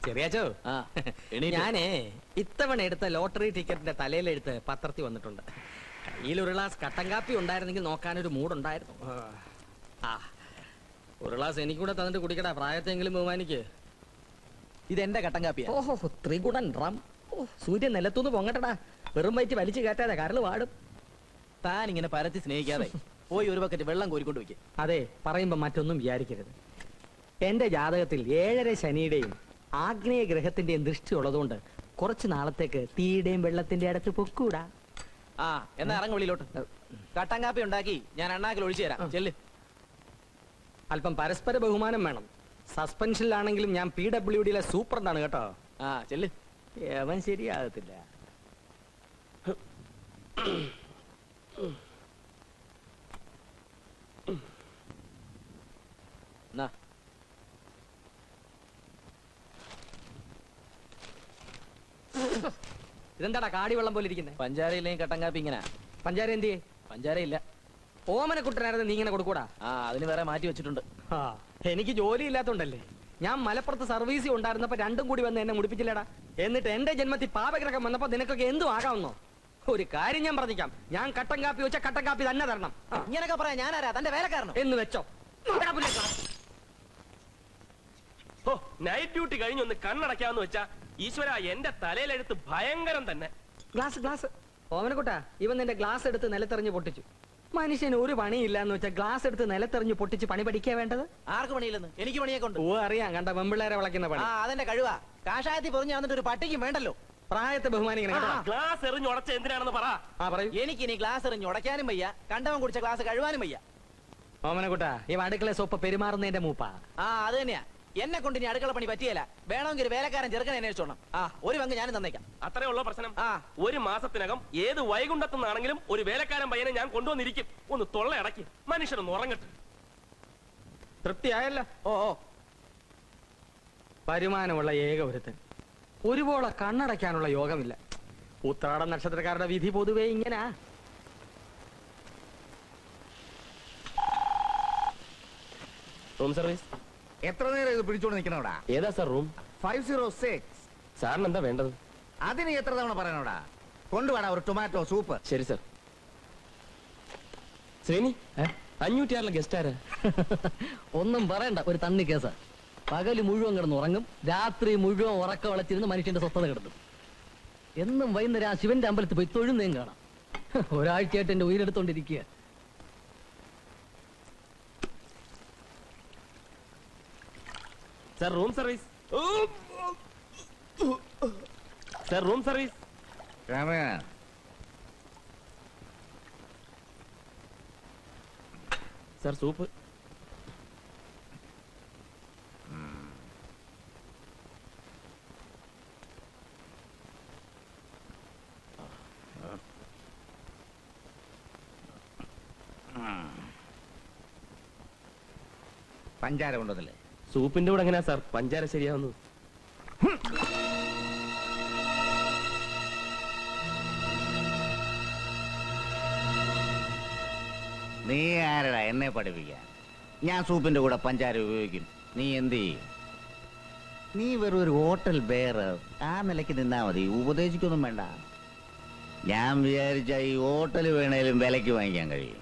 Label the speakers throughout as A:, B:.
A: ചെറിയാച്ചോ, ഞാനേ ഇത്തവണ എടുത്ത ലോട്ടറി ടിക്കറ്റിന്റെ തലയിലെടുത്ത് പത്രത്തിൽ വന്നിട്ടുണ്ട്. കയ്യിൽ ഒരു ഗ്ലാസ് കട്ടൻ കാപ്പി ഉണ്ടായിരുന്നെങ്കിൽ നോക്കാനൊരു മൂടുണ്ടായിരുന്നു. ആ, ഒരു ഗ്ലാസ് എനിക്കൂടെ തന്നിട്ട് കുടിക്കടാ, പ്രായത്തെങ്കിലും ബഹുമാനിക്ക്.
B: ഇതെന്റെ കട്ടൻ കാപ്പിയാ.
A: ഓഹോ, ത്രികുടൻ റം. സൂര്യൻ നിലത്തുനിന്ന് പൊങ്ങട്ടടാ, വെറും വയറ്റ് വലിച്ചു കയറ്റാതെ കരള് വാടും.
B: താൻ ഇങ്ങനെ പരത്തി സ്നേഹിക്കാതെ പോയി ഒരു ബക്കറ്റ് വെള്ളം കോരിക്കൊണ്ട് വയ്ക്കും.
A: അതെ, പറയുമ്പോ മറ്റൊന്നും വിചാരിക്കരുത്. എന്റെ ജാതകത്തിൽ 7.5 ശനിയുടെയും ആഗ്നേയ ഗ്രഹത്തിന്റെയും ദൃഷ്ടി ഉള്ളതുകൊണ്ട് കുറച്ചു നാളത്തേക്ക് തീയുടെയും വെള്ളത്തിന്റെ അടുത്ത് പൊക്കൂടാ.
B: ആ, എന്നാ ഇറങ്ങ വെളിയിലോട്ട്. കട്ടൻ കാപ്പി ഉണ്ടാക്കി ഞാൻ അണ്ണാക്കിൽ ഒഴിച്ചു തരാം. ചെല്ല്.
A: അല്പം പരസ്പര ബഹുമാനം വേണം. സസ്പെൻഷനിലാണെങ്കിലും ഞാൻ PWDയിലെ സൂപ്രണ്ടാണ് കേട്ടോ.
B: ആ, ചെല്ല്.
A: അവൻ ശരിയാകത്തില്ല. ഇതെന്താടാ കാടി വെള്ളം പോലെ ഇരിക്കുന്നത്?
B: പഞ്ചാരയില്ലെങ്കിൽ കട്ടൻ കാപ്പി ഇങ്ങനെ.
A: പഞ്ചാര എന്തിയെ?
B: പഞ്ചാരയില്ല.
A: ഓമനക്കുട്ടനായിരുന്നു നീ ഇങ്ങനെ കൊടുക്കൂടാ?
B: ആ, അതിന് വേറെ മാറ്റി വെച്ചിട്ടുണ്ട്.
A: എനിക്ക് ജോലി ഇല്ലാത്തോണ്ടല്ലേ. ഞാൻ മലപ്പുറത്ത് സർവീസിൽ ഉണ്ടായിരുന്നപ്പോ രണ്ടും കൂടി വന്ന് എന്നെ മുടിപ്പിച്ചില്ലടാ. എന്നിട്ട് എന്റെ ജന്മത്തിൽ പാപഗ്രഹം വന്നപ്പോ നിനക്കൊക്കെ എന്തും ആകാമെന്നോ? ഒരു കാര്യം ഞാൻ പറഞ്ഞിക്കാം, ഞാൻ കട്ടൻ കാപ്പി വെച്ച കട്ടൻ കാപ്പി തന്നെ തരണം.
B: ഇങ്ങനൊക്കെ പറയാ ഞാനാരാ? തന്റെ വേലക്കാരനോ
A: എന്ന് വെച്ചോ.
C: നൈറ്റ് ഡ്യൂട്ടി കഴിഞ്ഞൊന്ന് കണ്ണടക്കാന്ന് വെച്ചാ ഈശ്വര, എന്റെ തലയിലെടുത്ത് ഭയങ്കരം തന്നെ.
A: ഗ്ലാസ് ഓമനക്കുട്ടാ, ഇവൻ നിന്റെ ഗ്ലാസ് എടുത്ത് നിലത്തെറിഞ്ഞ് പൊട്ടിച്ചു. മനുഷ്യന് ഒരു പണിയില്ല എന്ന് വെച്ചാൽ ഗ്ലാസ് എടുത്ത് നിലത്തെറിഞ്ഞ് പൊട്ടിച്ച് പണി പഠിക്കാ വേണ്ടത്?
B: ആർക്ക് പണിയില്ലെന്ന്? എനിക്ക് പണിയൊക്കെ ഉണ്ട്.
A: ഓ, അറിയാം, കണ്ട വെമ്പിള്ളേരെ വിളക്കുന്ന പണി.
B: അതെന്റെ കഴിവാ. കാഷായത്തിൽ പൊറിഞ്ഞ് വന്നിട്ട് ഒരു പട്ടിക്കും വേണ്ടല്ലോ.
A: പ്രായത്തെ ബഹുമാനിക്കണം.
C: ഗ്ലാസ് എറിഞ്ഞുടച്ച എന്തിനാണെന്ന് പറ.
B: എനിക്ക് ഇനി ഗ്ലാസ് എറിഞ്ഞ് ഉടയ്ക്കാനും വയ്യ, കണ്ടവൻ കുടിച്ച ഗ്ലാസ് കഴുവാനും വയ്യ.
A: ഓമനക്കുട്ടാ, ഈ അടുക്കള സോപ്പ് പെരുമാറുന്നതിന്റെ മൂപ്പാ.
B: അത് തന്നെയാ. എന്നെ കൊണ്ട് ഇനി അടുക്കള പണി പറ്റിയല്ല. വേണമെങ്കിൽ ഒരു വേലക്കാരൻ ചെറുക്കനെ അന്വേഷിച്ചോണം. ഒരു പങ്ക് ഞാനും തന്നേക്കാം.
C: അത്രേ ഉള്ള പ്രശ്നം. ഒരു മാസത്തിനകം ഏത് വൈകുണ്ഠത്തുനിന്നാണെങ്കിലും ഒരു വേലക്കാരൻ പയ്യനെ ഞാൻ കൊണ്ടുവന്നിരിക്കും. ഒന്ന് തൊള്ള അടക്കി മനുഷ്യനൊന്ന് ഉറങ്ങട്ടെ.
A: തൃപ്തിയായല്ലോ?
B: ഓ,
A: വരുമാനമുള്ള ഏക ഒരുത്തൻ. ഒരുപോലെ കണ്ണടയ്ക്കാനുള്ള യോഗമില്ല. ഉത്രാട നക്ഷത്രക്കാരുടെ വിധി പൊതുവേ ഇങ്ങനാ.
C: Room service.
D: എത്ര നേരം ഇത് പിടിച്ചോണ്ട് നിൽക്കണോടാ?
C: ഏതാ സാർ റൂം?
D: 506.
C: സാറിന് എന്താ വേണ്ടത്?
D: അതിന് എത്ര തവണ പറയണോടാ? കൊണ്ടുപോടാ ഒരു ടൊമാറ്റോ സൂപ്പ്.
C: ശരി സാർ. ശ്രീനി, 506 ഗസ്റ്റ് ആരാ?
E: ഒന്നും പറയണ്ട, ഒരു തണ്ണി കേസാ. പകല് മുഴുവൻ കിടന്ന് ഉറങ്ങും, രാത്രി മുഴുവൻ ഉറക്ക വളച്ചിരുന്ന് മനുഷ്യന്റെ സ്വസ്ഥത കിടന്നു. എന്നും വൈകുന്നേരം ആ ശിവന്റെ അമ്പലത്തിൽ പോയി തൊഴുന്നേം കാണാം. ഒരാഴ്ചയായിട്ട് എന്റെ ഉയരെടുത്തോണ്ടിരിക്കുക.
C: Sir room service. Sir room service. Sir soup.
D: പഞ്ചാര കൊണ്ടുവന്നില്ലേ?
C: സൂപ്പിന്റെ കൂടെ എങ്ങനെയാ സാർ പഞ്ചാര ശരിയാവുന്നത്?
D: നീ ആരടാ എന്നെ പഠിപ്പിക്കാൻ? ഞാൻ സൂപ്പിന്റെ കൂടെ പഞ്ചാര ഉപയോഗിക്കും. നീ എന്ത് ചെയ്യും? നീ വെറും ഒരു ഹോട്ടൽ ബെയറർ. ആ നിലയ്ക്ക് നിന്നാ മതി, ഉപദേശിക്കൊന്നും വേണ്ട. ഞാൻ വിചാരിച്ച ഈ ഹോട്ടൽ വേണേലും വിലയ്ക്ക് വാങ്ങിക്കാൻ കഴിയും.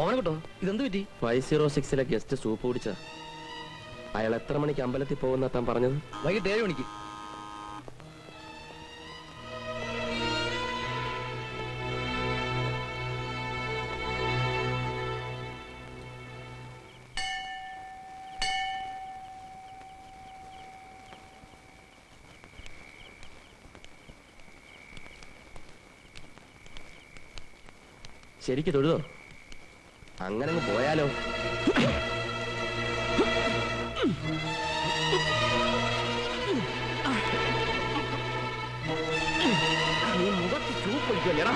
E: ഓമനക്കുട്ടോ, ഇതെന്ത് പറ്റി?
C: 506 ഗസ്റ്റ് സൂപ്പ് കുടിച്ച അയാൾ എത്ര മണിക്ക് അമ്പലത്തിൽ പോകുന്ന താൻ പറഞ്ഞത്?
E: വൈകിട്ട് 7 മണിക്ക്.
C: ശരിക്ക് തൊഴുതോ? അങ്ങനെ പോയാലോ? നീ മുഖത്ത് ചൂപ്പ് ഒഴിക്കുമല്ലേടാ?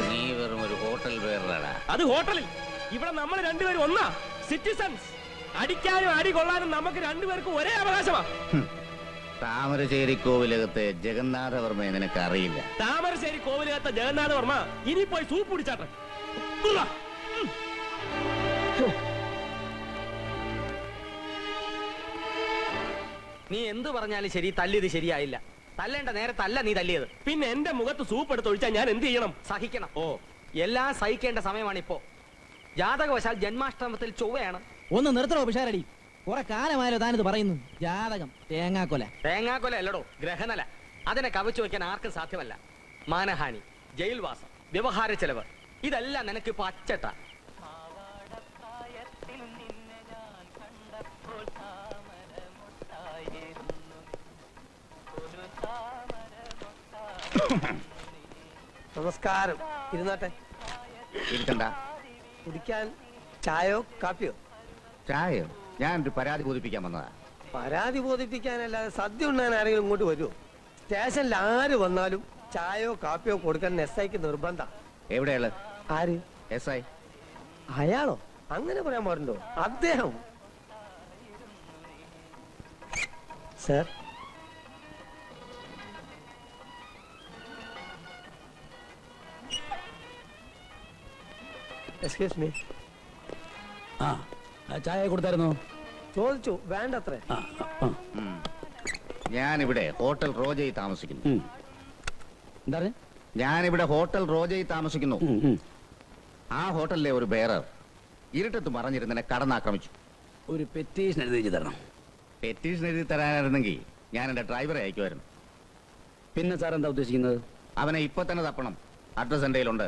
D: നീ വെറും ഒരു ഹോട്ടൽ ബെയറാടാ.
C: അത് ഹോട്ടലിൽ. ഇവിടെ നമ്മൾ രണ്ടുപേരും ഒന്നാ, സിറ്റിസൺസ്. അടിക്കാനും അടി കൊള്ളാനും നമുക്ക് രണ്ടുപേർക്കും ഒരേ അവകാശമാ.
D: താമരശ്ശേരി കോവിലകത്തെ ജഗന്നാഥവർമ്മയെ നിനക്ക് അറിയില്ല.
C: താമരശ്ശേരി കോവിലകത്തെ ജഗന്നാഥ വർമ്മ ഇനി പോയി സൂപ്പ് കുടിച്ചാട്ടെ.
A: നീ എന്ത് പറഞ്ഞാലും ശരി, തല്ലിയത് ശരിയായില്ല. തല്ലേണ്ട നേരത്തല്ല നീ തല്ലിയത്.
C: പിന്നെ എന്റെ മുഖത്ത് സൂപ്പ് എടുത്ത് ഒഴിച്ചാൽ ഞാൻ എന്ത് ചെയ്യണം?
A: സഹിക്കണം. എല്ലാം സഹിക്കേണ്ട സമയമാണിപ്പോ. ജാതകവശാൽ ജന്മാഷ്ടമത്തിൽ ചൊവ്വയാണ്.
B: ഒന്ന് നിർത്തണോ പിഷാരടി? കുറെ കാലമായാലോ താനിത് പറയുന്നു. ജാതകം തേങ്ങാക്കൊല.
A: തേങ്ങാക്കൊല അല്ലടോ, ഗ്രഹനല. അതിനെ കവച്ചു വെക്കാൻ ആർക്കും സാധ്യമല്ല. മാനഹാനി, ജയിൽവാസം, വ്യവഹാര ചെലവ്, ഇതെല്ലാം നിനക്കിപ്പോ അച്ചട്ട.
F: നമസ്കാരം. ഇരുന്നാട്ടെ.
D: ഇരിക്കണ്ട.
F: കുടിക്കാൻ ചായയോ കാപ്പിയോ?
D: ചായയോ? ഞാനൊരു പരാതി ബോധിപ്പിക്കാൻ വന്നതാ.
F: പരാതി ബോധിപ്പിക്കാനല്ലാതെ സദ്യ ഉണ്ണാൻ ആരെങ്കിലും ഇങ്ങോട്ട് വരുമോ? സ്റ്റേഷനിൽ ആര് വന്നാലും ചായയോ കാപ്പിയോ കൊടുക്കാൻ എസ്ഐക്ക് നിർബന്ധം.
D: എവിടെയുള്ള?
F: ആര്?
D: SI.
F: അയാളോ? അങ്ങനെ പറയാൻ പാടുണ്ടോ? അദ്ദേഹം. Sir, excuse me.
B: ചായ കൊടുത്തായിരുന്നോ?
F: ചോദിച്ചു, വേണ്ടത്രേ.
D: ഞാനിവിടെ ഹോട്ടൽ റോജയിൽ താമസിക്കുന്നു.
B: എന്താണ്?
D: ഞാനിവിടെ ഹോട്ടൽ റോജയിൽ താമസിക്കുന്നു. ആ ഹോട്ടലിലെ ഒരു ബേറർ ഇരുട്ടത്ത് മറഞ്ഞിരുന്നെ കടന്നാക്രമിച്ചു.
B: ഒരു പെറ്റീഷൻ എഴുതി തരണം.
D: പെറ്റീഷൻ എഴുതി തരാനായിരുന്നെങ്കിൽ ഞാൻ എന്റെ ഡ്രൈവറെ അയക്കുമായിരുന്നു.
B: പിന്നെ സാർ എന്താ ഉദ്ദേശിക്കുന്നത്?
D: അവനെ ഇപ്പൊ തന്നെ തപ്പണം. അഡ്രസ് എന്റെ കയ്യിലുണ്ട്.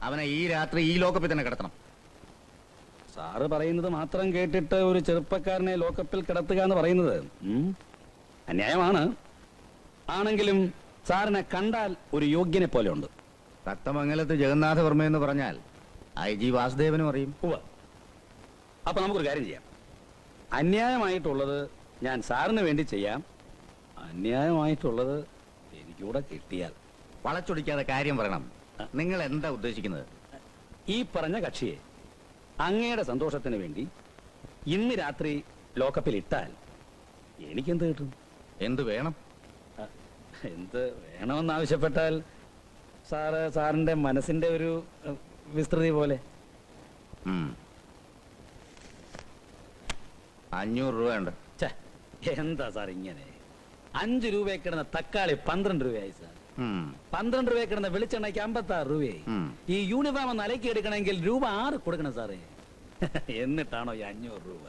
D: അവനെ ഈ രാത്രി ഈ ലോക്കപ്പിൽ തന്നെ കിടത്തണം.
G: സാറ് പറയുന്നത് മാത്രം കേട്ടിട്ട് ഒരു ചെറുപ്പക്കാരനെ ലോക്കപ്പിൽ കിടത്തുക എന്ന് പറയുന്നത് അന്യായമാണ്. ആണെങ്കിലും സാറിനെ കണ്ടാൽ ഒരു യോഗ്യനെ പോലെ ഉണ്ട്.
D: തത്തമംഗലത്ത് ജഗന്നാഥവർമ്മ എന്ന് പറഞ്ഞാൽ IG വാസുദേവനും അറിയും.
G: അപ്പൊ നമുക്കൊരു കാര്യം ചെയ്യാം. അന്യായമായിട്ടുള്ളത് ഞാൻ സാറിന് വേണ്ടി ചെയ്യാം. അന്യായമായിട്ടുള്ളത് എനിക്കൂടെ കിട്ടിയാൽ.
D: വളച്ചൊടിക്കാതെ കാര്യം പറയണം. നിങ്ങൾ എന്താ ഉദ്ദേശിക്കുന്നത്?
G: ഈ പറഞ്ഞ കക്ഷിയെ അങ്ങയുടെ സന്തോഷത്തിന് വേണ്ടി ഇന്ന് രാത്രി ലോക്കപ്പിൽ ഇട്ടാൽ എനിക്കെന്ത് കിട്ടും?
D: എന്ത് വേണം?
G: എന്ത് വേണമെന്നാവശ്യപ്പെട്ടാൽ സാറിന്റെ മനസ്സിന്റെ ഒരു വിസ്തൃതി പോലെ
D: 500 രൂപയുണ്ട്.
G: എന്താ സാർ ഇങ്ങനെ? 5 രൂപയെ കിടന്ന തക്കാളി 12 രൂപയായി സാർ. 12 രൂപയെ കിടന്ന വെളിച്ചെണ്ണയ്ക്ക് 56 രൂപയായി. ഈ യൂണിഫോം ഒന്ന് അലക്കി എടുക്കണമെങ്കിൽ രൂപ 6 കൊടുക്കണം സാറേ. എന്നിട്ടാണോ ഈ 500 രൂപ?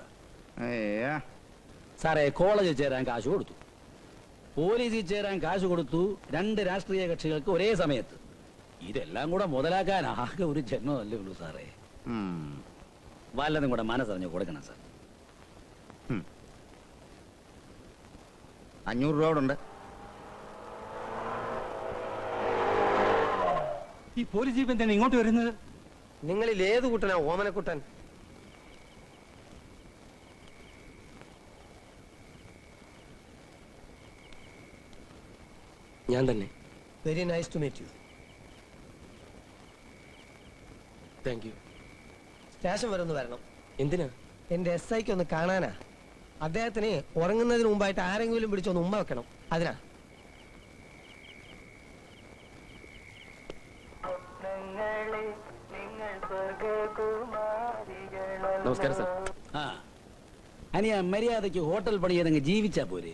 G: സാറേ, കോളേജിൽ ചേരാൻ കാശ് കൊടുത്തു, പോലീസിൽ ചേരാൻ കാശ് കൊടുത്തു, 2 രാഷ്ട്രീയ കക്ഷികൾക്ക് ഒരേ സമയത്ത്. ഇതെല്ലാം കൂടെ മുതലാക്കാൻ ആകെ ഒരു ജന്മമല്ലേ ഉള്ളൂ സാറേ. വല്ലതും കൂടെ മനസ്സറിഞ്ഞ് കൊടുക്കണം സാർ.
D: 500 രൂപ ഉണ്ട്.
G: ഈ പോലീസ് ജീപ്പ് എന്താണ് ഇങ്ങോട്ട് വരുന്നത്?
F: നിങ്ങളിൽ ഏത് കുട്ടനാ ഓമനക്കുട്ടൻ?
C: ഞാൻ തന്നെ.
F: Very nice to meet you.
C: Thank you.
F: Station വരെ ഒന്ന് വരണം.
C: എന്തിനാ?
F: എന്റെ SIക്ക് ഒന്ന് കാണാനാ. അദ്ദേഹത്തിന് ഉറങ്ങുന്നതിന് മുമ്പായിട്ട് ആരെങ്കിലും പിടിച്ചൊന്ന് ഉമ്മ വെക്കണം. അതിനാ.
C: നമസ്കാരം സാർ.
G: അനിയ മര്യാദയ്ക്ക് ഹോട്ടൽ പണി ചെയ്തങ്ങ് ജീവിച്ചാ പോരെ.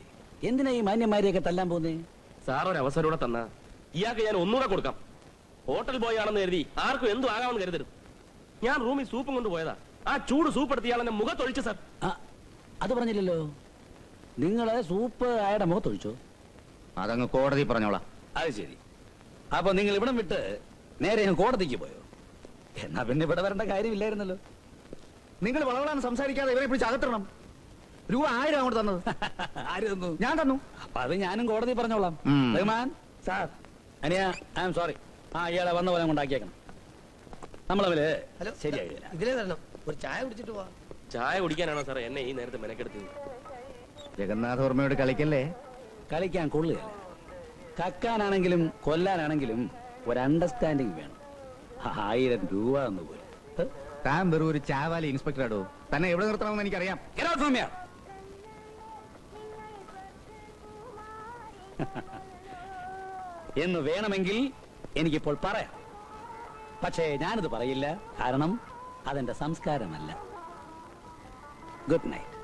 G: എന്തിനാ ഈ മാന്യന്മാരെയൊക്കെ തല്ലാൻ പോന്നേ?
C: സാർ ഒരു അവസരം കൂടെ തന്ന ഇയാൾക്ക് ഞാൻ ഒന്നുകൂടെ കൊടുക്കാം. ഹോട്ടൽ ബോയ് ആണെന്ന് കരുതി ആർക്കും എന്തും ആകാമെന്ന് കരുതരുത്. ഞാൻ റൂമിൽ സൂപ്പും കൊണ്ട് പോയതാ. ആ ചൂട് സൂപ്പ് എടുത്ത് ഇയാൾ എന്നെ മുഖത്തൊഴിച്ചു സാർ.
G: അത് പറഞ്ഞില്ലല്ലോ. നിങ്ങള് സൂപ്പ് അയാളുടെ മുഖത്തൊഴിച്ചോ?
D: അതങ്ങ് കോടതി പറഞ്ഞോളാം.
G: അത് ശരി. അപ്പൊ നിങ്ങൾ ഇവിടം വിട്ട് നേരെ കോടതിക്ക് പോയോ? എന്നാ പിന്നെ ഇവിടെ വരേണ്ട കാര്യമില്ലായിരുന്നല്ലോ.
D: നിങ്ങൾ വളവളാന്ന് സംസാരിക്കാതെ ഇവരെ പിടിച്ച് അകത്തിടണം. രൂപ 1000 അങ്ങോട്ട് തന്നത്.
G: ആര് തന്നു?
D: ഞാൻ തന്നു.
G: അപ്പൊ അത് ഞാനും കോടതി പറഞ്ഞോളാം. റഹ്മാൻ സാർ, അനിയ ഐ എം സോറി. ഇയാളെ വന്ന പോലെ കൊണ്ടാക്കിയേക്കണം. നമ്മളെ
F: ഹലോ,
G: ശരിയായി.
F: ഇതിലേ തരണം. ഒരു ചായ കുടിച്ചിട്ട് പോവാ.
C: ചായ കുടിക്കാനാണോ സാറേ എന്നെ ഈ നേരത്തെ മെനക്കെടുത്തത്?
D: ജഗന്നാഥവർമ്മയോട് കളിക്കല്ലേ.
G: കളിക്കാൻ കൊള്ളുകയല്ല. കക്കാനാണെങ്കിലും കൊല്ലാനാണെങ്കിലും ഒരു അണ്ടർസ്റ്റാൻഡിങ് വേണം. 1000 രൂപ എന്ന് പോലും.
D: താൻ വെറും ഒരു ചാവാലി ഇൻസ്പെക്ടർ ആടോ. തന്നെ എവിടെ നിർത്തണമെന്ന് എനിക്കറിയാം.
G: എന്ന് വേണമെങ്കിൽ എനിക്കിപ്പോൾ പറയാം. പക്ഷേ ഞാനിത് പറയില്ല, കാരണം അതെന്റെ സംസ്കാരമല്ല. Good night.